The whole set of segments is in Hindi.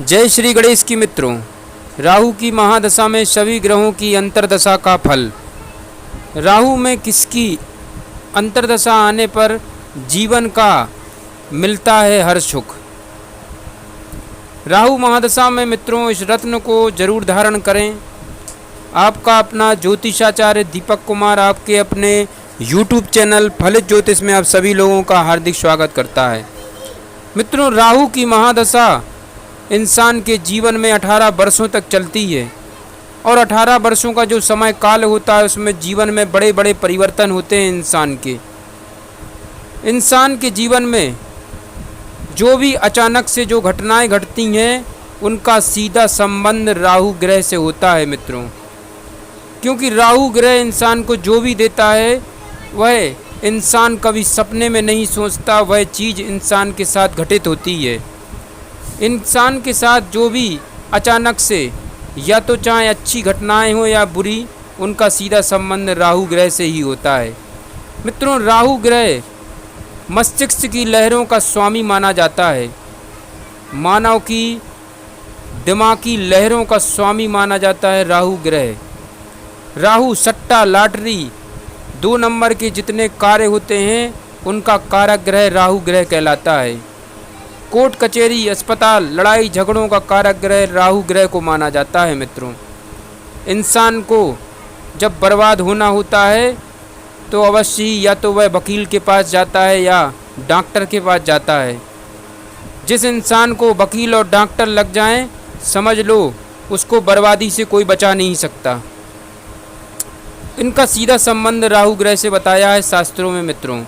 जय श्री गणेश की मित्रों। राहु की महादशा में सभी ग्रहों की अंतर्दशा का फल। राहु में किसकी अंतर्दशा आने पर जीवन का मिलता है हर सुख। राहु महादशा में मित्रों इस रत्न को जरूर धारण करें। आपका अपना ज्योतिषाचार्य दीपक कुमार आपके अपने YouTube चैनल फलित ज्योतिष में आप सभी लोगों का हार्दिक स्वागत करता है। मित्रों, राहु की महादशा इंसान के जीवन में 18 वर्षों तक चलती है और 18 वर्षों का जो समय काल होता है उसमें जीवन में बड़े बड़े परिवर्तन होते हैं। इंसान के जीवन में जो भी अचानक से जो घटनाएं घटती हैं उनका सीधा संबंध राहु ग्रह से होता है मित्रों, क्योंकि राहु ग्रह इंसान को जो भी देता है वह इंसान कभी सपने में नहीं सोचता, वह चीज़ इंसान के साथ घटित होती है। इंसान के साथ जो भी अचानक से या तो चाहे अच्छी घटनाएं हो या बुरी, उनका सीधा संबंध राहु ग्रह से ही होता है। मित्रों, राहु ग्रह मस्तिष्क की लहरों का स्वामी माना जाता है, मानव की दिमागी लहरों का स्वामी माना जाता है राहु ग्रह। राहु सट्टा लॉटरी 2 नंबर के जितने कार्य होते हैं उनका कारक ग्रह राहु ग्रह कहलाता है। कोर्ट कचहरी अस्पताल लड़ाई झगड़ों का कारक ग्रह राहु ग्रह को माना जाता है। मित्रों, इंसान को जब बर्बाद होना होता है तो अवश्य ही या तो वह वकील के पास जाता है या डॉक्टर के पास जाता है। जिस इंसान को वकील और डॉक्टर लग जाएं, समझ लो उसको बर्बादी से कोई बचा नहीं सकता। इनका सीधा संबंध राहु ग्रह से बताया है शास्त्रों में मित्रों,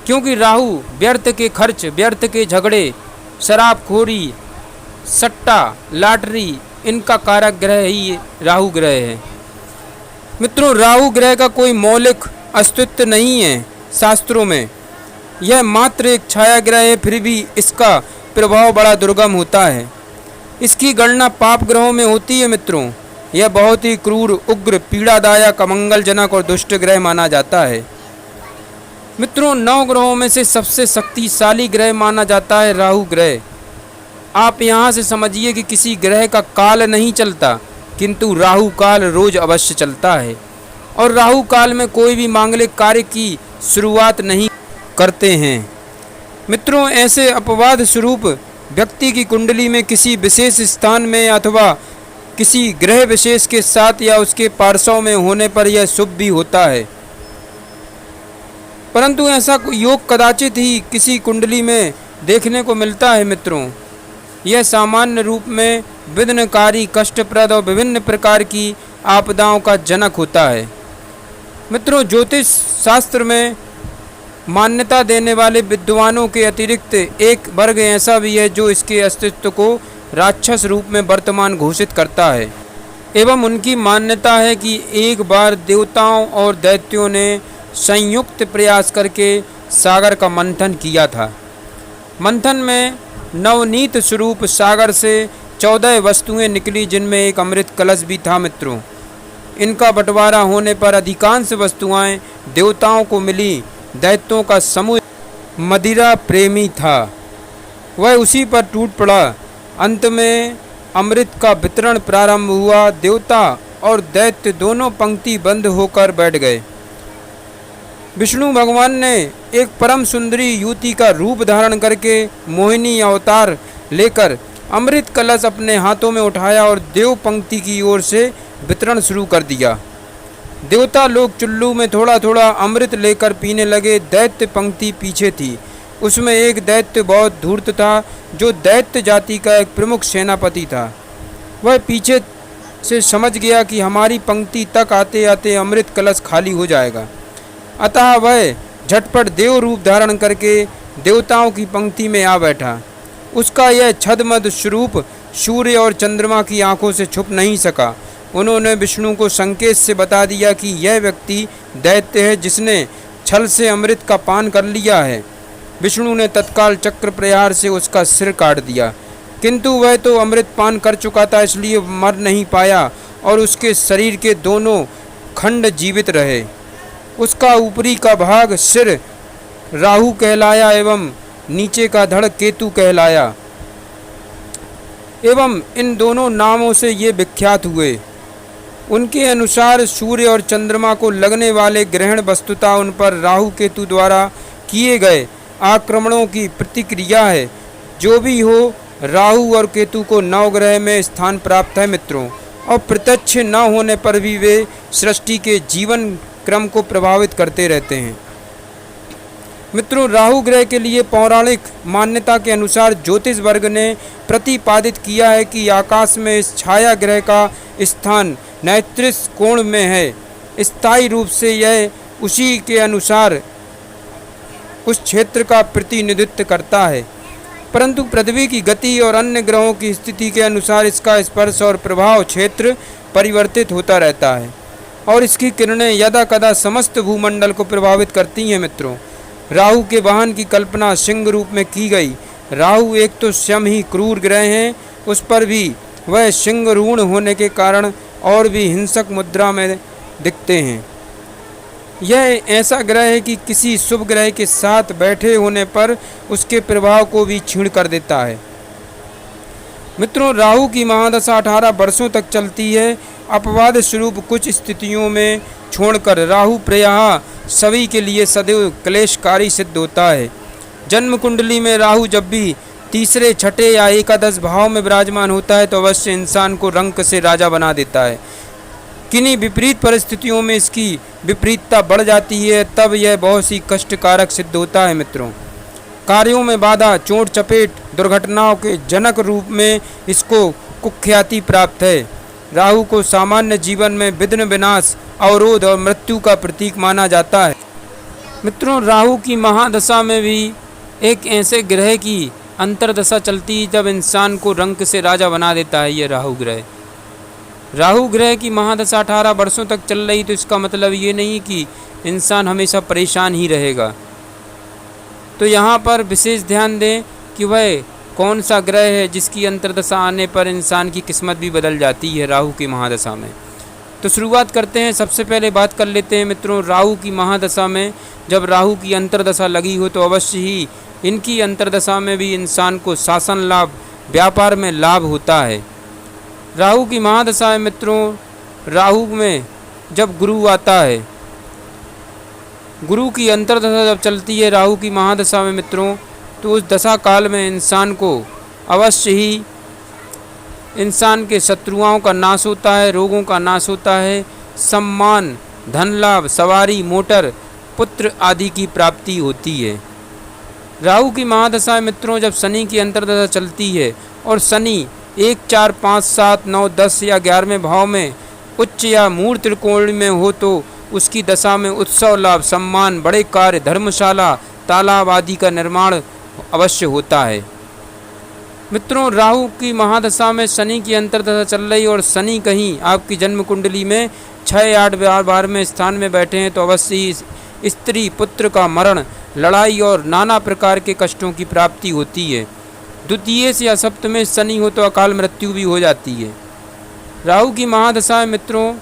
क्योंकि राहु व्यर्थ के खर्च, व्यर्थ के झगड़े, शराबखोरी, सट्टा, लॉटरी, इनका कारक ग्रह ही राहु ग्रह है। मित्रों, राहु ग्रह का कोई मौलिक अस्तित्व नहीं है शास्त्रों में। यह मात्र एक छाया ग्रह है, फिर भी इसका प्रभाव बड़ा दुर्गम होता है। इसकी गणना पाप ग्रहों में होती है। मित्रों, यह बहुत ही क्रूर, उग्र, पीड़ादायक, अमंगलजनक और दुष्ट ग्रह माना जाता है। मित्रों, 9 ग्रहों में से सबसे शक्तिशाली ग्रह माना जाता है राहु ग्रह। आप यहाँ से समझिए कि किसी ग्रह का काल नहीं चलता, किंतु राहु काल रोज अवश्य चलता है और राहु काल में कोई भी मांगलिक कार्य की शुरुआत नहीं करते हैं। मित्रों, ऐसे अपवाद स्वरूप व्यक्ति की कुंडली में किसी विशेष स्थान में अथवा किसी ग्रह विशेष के साथ या उसके पार्श्व में होने पर यह शुभ भी होता है, परंतु ऐसा योग कदाचित ही किसी कुंडली में देखने को मिलता है। मित्रों, यह सामान्य रूप में विघ्नकारी, कष्टप्रद और विभिन्न प्रकार की आपदाओं का जनक होता है। मित्रों, ज्योतिष शास्त्र में मान्यता देने वाले विद्वानों के अतिरिक्त एक वर्ग ऐसा भी है जो इसके अस्तित्व को राक्षस रूप में वर्तमान घोषित करता है। एवं उनकी मान्यता है कि एक बार देवताओं और दैत्यों ने संयुक्त प्रयास करके सागर का मंथन किया था। मंथन में नवनीत स्वरूप सागर से 14 वस्तुएं निकली, जिनमें एक अमृत कलश भी था। मित्रों, इनका बंटवारा होने पर अधिकांश वस्तुएं देवताओं को मिली। दैत्यों का समूह मदिरा प्रेमी था, वह उसी पर टूट पड़ा। अंत में अमृत का वितरण प्रारंभ हुआ। देवता और दैत्य दोनों पंक्ति बंद होकर बैठ गए। विष्णु भगवान ने एक परम सुंदरी युवती का रूप धारण करके मोहिनी अवतार लेकर अमृत कलश अपने हाथों में उठाया और देव पंक्ति की ओर से वितरण शुरू कर दिया। देवता लोग चुल्लू में थोड़ा थोड़ा अमृत लेकर पीने लगे। दैत्य पंक्ति पीछे थी। उसमें एक दैत्य बहुत धूर्त था, जो दैत्य जाति का एक प्रमुख सेनापति था। वह पीछे से समझ गया कि हमारी पंक्ति तक आते आते अमृत कलश खाली हो जाएगा, अतः वह झटपट देव रूप धारण करके देवताओं की पंक्ति में आ बैठा। उसका यह छद्मद स्वरूप सूर्य और चंद्रमा की आंखों से छुप नहीं सका। उन्होंने विष्णु को संकेत से बता दिया कि यह व्यक्ति दैत्य है, जिसने छल से अमृत का पान कर लिया है। विष्णु ने तत्काल चक्र प्रहार से उसका सिर काट दिया, किंतु वह तो अमृत पान कर चुका था, इसलिए मर नहीं पाया और उसके शरीर के दोनों खंड जीवित रहे। उसका ऊपरी का भाग सिर राहु कहलाया एवं नीचे का धड़ केतु कहलाया। एवं इन दोनों नामों से ये विख्यात हुए। उनके अनुसार सूर्य और चंद्रमा को लगने वाले ग्रहण वस्तुतः उन पर राहु केतु द्वारा किए गए आक्रमणों की प्रतिक्रिया है। जो भी हो, राहु और केतु को नवग्रह में स्थान प्राप्त है मित्रों, और प्रत्यक्ष न होने पर भी वे सृष्टि के जीवन क्रम को प्रभावित करते रहते हैं। मित्रों, राहु ग्रह के लिए पौराणिक मान्यता के अनुसार ज्योतिष वर्ग ने प्रतिपादित किया है कि आकाश में इस छाया ग्रह का स्थान नैतृष कोण में है। स्थायी रूप से यह उसी के अनुसार उस क्षेत्र का प्रतिनिधित्व करता है, परंतु पृथ्वी की गति और अन्य ग्रहों की स्थिति के अनुसार इसका स्पर्श और प्रभाव क्षेत्र परिवर्तित होता रहता है और इसकी किरणें यदा कदा समस्त भूमंडल को प्रभावित करती हैं। मित्रों, राहु के वाहन की कल्पना सिंह रूप में की गई। राहु एक तो स्वयं ही क्रूर ग्रह हैं, उस पर भी वह सिंह रूढ़ होने के कारण और भी हिंसक मुद्रा में दिखते हैं। यह ऐसा ग्रह है कि किसी शुभ ग्रह के साथ बैठे होने पर उसके प्रभाव को भी क्षीण कर देता है। मित्रों, राहु की महादशा 18 वर्षों तक चलती है। अपवाद स्वरूप कुछ स्थितियों में छोड़कर राहु प्रायः सभी के लिए सदैव क्लेशकारी सिद्ध होता है। जन्म कुंडली में राहु जब भी तीसरे, छठे या एकादश भाव में विराजमान होता है तो अवश्य इंसान को रंक से राजा बना देता है। किन्हीं विपरीत परिस्थितियों में इसकी विपरीतता बढ़ जाती है, तब यह बहुत ही कष्टकारक सिद्ध होता है। मित्रों, कार्यों में बाधा, चोट चपेट, दुर्घटनाओं के जनक रूप में इसको कुख्याति प्राप्त है। राहु को सामान्य जीवन में विघ्न, विनाश, अवरोध और मृत्यु का प्रतीक माना जाता है। मित्रों, राहु की महादशा में भी एक ऐसे ग्रह की अंतर्दशा चलती है जब इंसान को रंक से राजा बना देता है। ये राहु ग्रह, राहु ग्रह की महादशा 18 वर्षों तक चल रही, तो इसका मतलब ये नहीं कि इंसान हमेशा परेशान ही रहेगा। तो यहाँ पर विशेष ध्यान दें कि वह कौन सा ग्रह है जिसकी अंतर्दशा आने पर इंसान की किस्मत भी बदल जाती है राहु की महादशा में। तो शुरुआत करते हैं। सबसे पहले बात कर लेते हैं मित्रों, राहु की महादशा में जब राहु की अंतर्दशा लगी हो तो अवश्य ही इनकी अंतर्दशा में भी इंसान को शासन लाभ, व्यापार में लाभ होता है। राहु की महादशा है मित्रों, राहु में जब गुरु आता है, गुरु की अंतर्दशा जब चलती है राहु की महादशा में मित्रों, तो उस दशा काल में इंसान को अवश्य ही इंसान के शत्रुओं का नाश होता है, रोगों का नाश होता है, सम्मान, धन लाभ, सवारी, मोटर, पुत्र आदि की प्राप्ति होती है। राहु की महादशा मित्रों जब शनि की अंतर्दशा चलती है और शनि 1, 4, 5, 7, 9, 10 या 11वें भाव में उच्च या मूढ़ त्रिकोण में हो तो उसकी दशा में उत्सव लाभ, सम्मान, बड़े कार्य, धर्मशाला, तालाब आदि का निर्माण अवश्य होता है। मित्रों, राहु की महादशा में शनि की अंतर्दशा चल रही और शनि कहीं आपकी जन्म कुंडली में 6, 8 बार में स्थान में बैठे हैं तो अवश्य ही स्त्री पुत्र का मरण, लड़ाई और नाना प्रकार के कष्टों की प्राप्ति होती है। द्वितीय से या सप्तमें शनि हो तो अकाल मृत्यु भी हो जाती है। राहु की महादशा मित्रों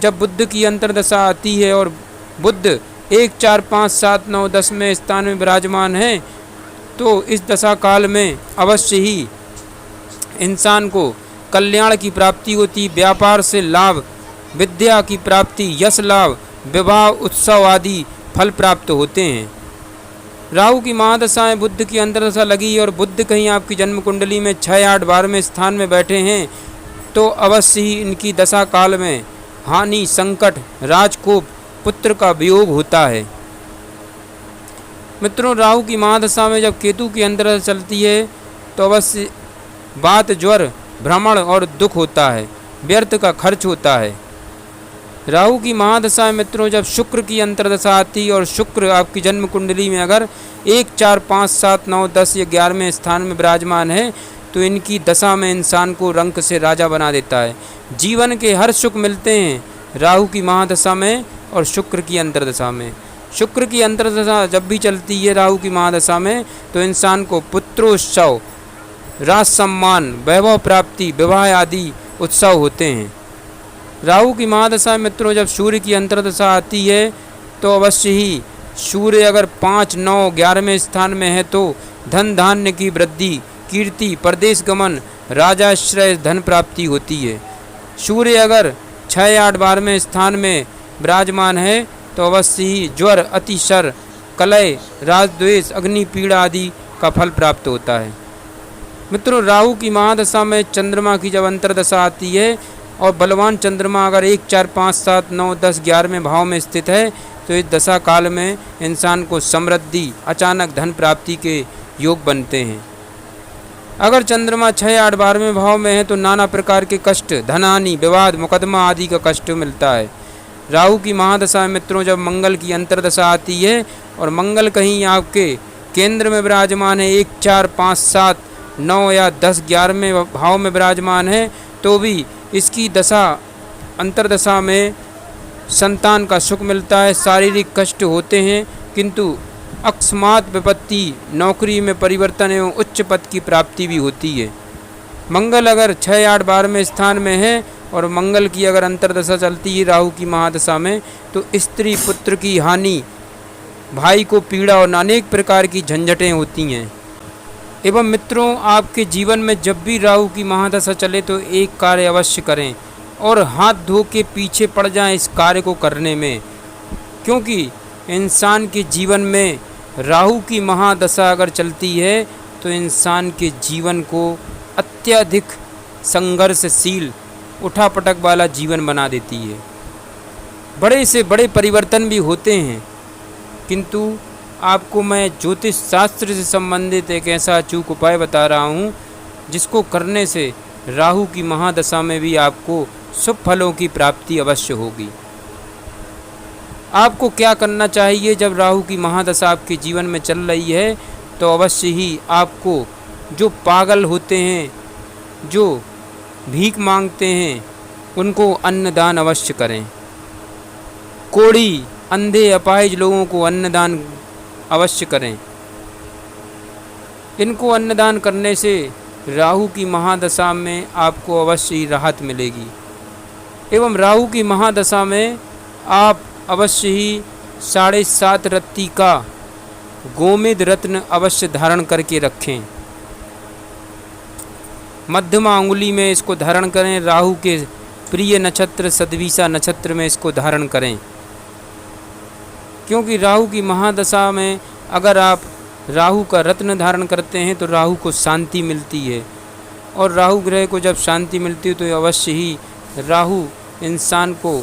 जब बुध की अंतर्दशा आती है और बुध 1, 4, 5, 7, 9, 10 में स्थान में विराजमान है तो इस दशा काल में अवश्य ही इंसान को कल्याण की प्राप्ति होती, व्यापार से लाभ, विद्या की प्राप्ति, यश लाभ, विवाह, उत्सव आदि फल प्राप्त होते हैं। राहु की महादशाएं बुध की अंतर्दशा लगी और बुध कहीं आपकी जन्म कुंडली में 6, 8 बार में स्थान में बैठे हैं तो अवश्य ही इनकी दशा काल में हानि, संकट, राजकोप, पुत्र का वियोग होता है। मित्रों, राहु की महादशा में जब केतु की अंतर्दशा चलती है तो अवश्य वात, ज्वर, भ्रमण और दुख होता है, व्यर्थ का खर्च होता है। राहु की महादशा मित्रों जब शुक्र की अंतर्दशा आती है और शुक्र आपकी जन्म कुंडली में अगर 1, 4, 5, 7, 9, 10 या 11वें स्थान में विराजमान है तो इनकी दशा में इंसान को रंक से राजा बना देता है। जीवन के हर सुख मिलते हैं राहु की महादशा में और शुक्र की अंतर्दशा में। शुक्र की अंतर्दशा जब भी चलती है राहु की महादशा में तो इंसान को पुत्रोत्सव, राज सम्मान, वैभव प्राप्ति, विवाह आदि उत्सव होते हैं। राहु की महादशा मित्रों जब सूर्य की अंतर्दशा आती है तो अवश्य ही सूर्य अगर 5, 9, 11वें स्थान में है तो धन धान्य की वृद्धि, कीर्ति, परदेश गमन, राजाश्रय धन प्राप्ति होती है। सूर्य अगर 6-8 12वें स्थान में विराजमान है तो अवश्य ही ज्वर, अतिशर, कलह, राजद्वेष, अग्नि पीड़ा आदि का फल प्राप्त होता है। मित्रों, राहु की महादशा में चंद्रमा की जब अंतर्दशा आती है और बलवान चंद्रमा अगर 1, 4, 5, 7, 9, 10, 11वें भाव में स्थित है तो इस दशा काल में इंसान को समृद्धि, अचानक धन प्राप्ति के योग बनते हैं। अगर चंद्रमा 6, 8, 12वें भाव में है तो नाना प्रकार के कष्ट, धनहानि, विवाद, मुकदमा आदि का कष्ट मिलता है। राहु की महादशा में मित्रों जब मंगल की अंतर्दशा आती है और मंगल कहीं आपके केंद्र में विराजमान है, 1, 4, 5, 7, 9 या 10, 11वें भाव में विराजमान है तो भी इसकी दशा अंतर्दशा में संतान का सुख मिलता है, शारीरिक कष्ट होते हैं, किंतु अकस्मात विपत्ति, नौकरी में परिवर्तन एवं उच्च पद की प्राप्ति भी होती है। मंगल अगर 6, 8, 12वें स्थान में है और मंगल की अगर अंतर्दशा चलती है राहु की महादशा में तो स्त्री पुत्र की हानि, भाई को पीड़ा और अनेक प्रकार की झंझटें होती हैं। एवं मित्रों, आपके जीवन में जब भी राहु की महादशा चले तो एक कार्य अवश्य करें और हाथ धो के पीछे पड़ जाएं इस कार्य को करने में, क्योंकि इंसान के जीवन में राहु की महादशा अगर चलती है तो इंसान के जीवन को अत्यधिक संघर्षशील, उठापटक वाला जीवन बना देती है। बड़े से बड़े परिवर्तन भी होते हैं, किंतु आपको मैं ज्योतिष शास्त्र से संबंधित एक ऐसा अचूक उपाय बता रहा हूँ जिसको करने से राहु की महादशा में भी आपको शुभ फलों की प्राप्ति अवश्य होगी। आपको क्या करना चाहिए जब राहु की महादशा आपके जीवन में चल रही है तो अवश्य ही आपको जो पागल होते हैं, जो भीख मांगते हैं, उनको अन्नदान अवश्य करें। कोढ़ी, अंधे, अपाहिज लोगों को अन्नदान अवश्य करें। इनको अन्नदान करने से राहु की महादशा में आपको अवश्य ही राहत मिलेगी। एवं राहु की महादशा में आप अवश्य ही 7.5 रत्ती का गोमेद रत्न अवश्य धारण करके रखें। मध्यमा अंगुली में इसको धारण करें। राहु के प्रिय नक्षत्र सदविशा नक्षत्र में इसको धारण करें, क्योंकि राहु की महादशा में अगर आप राहु का रत्न धारण करते हैं तो राहु को शांति मिलती है, और राहु ग्रह को जब शांति मिलती है तो अवश्य ही राहु इंसान को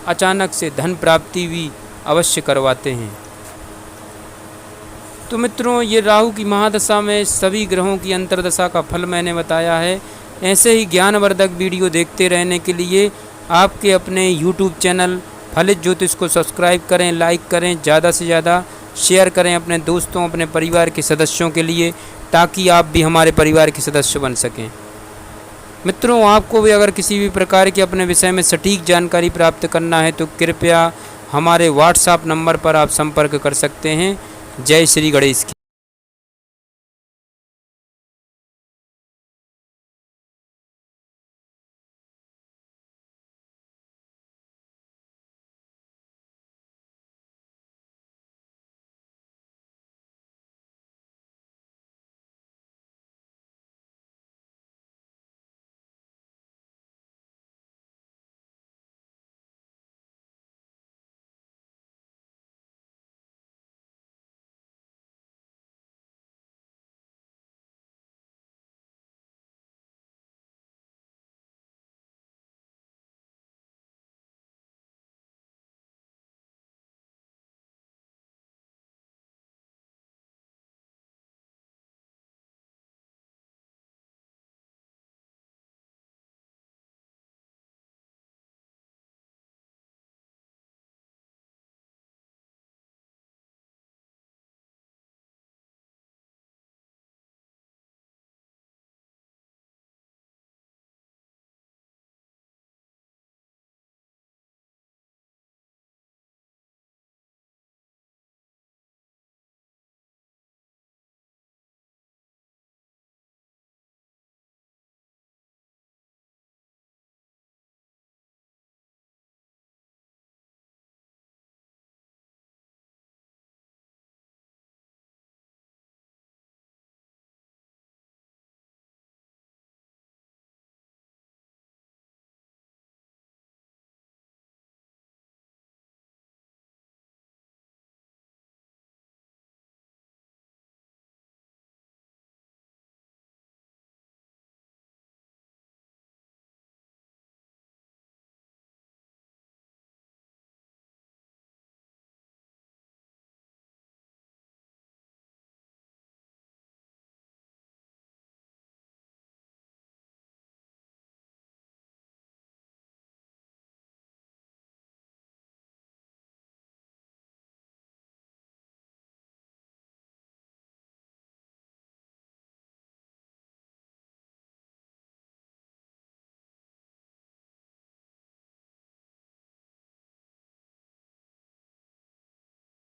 अचानक से धन प्राप्ति भी अवश्य करवाते हैं। तो मित्रों, ये राहु की महादशा में सभी ग्रहों की अंतर्दशा का फल मैंने बताया है। ऐसे ही ज्ञानवर्धक वीडियो देखते रहने के लिए आपके अपने YouTube चैनल फलित ज्योतिष को सब्सक्राइब करें, लाइक करें, ज़्यादा से ज़्यादा शेयर करें अपने दोस्तों, अपने परिवार के सदस्यों के लिए, ताकि आप भी हमारे परिवार के सदस्य बन सकें। मित्रों, आपको भी अगर किसी भी प्रकार के अपने विषय में सटीक जानकारी प्राप्त करना है तो कृपया हमारे व्हाट्सएप नंबर पर आप संपर्क कर सकते हैं। जय श्री गणेश की।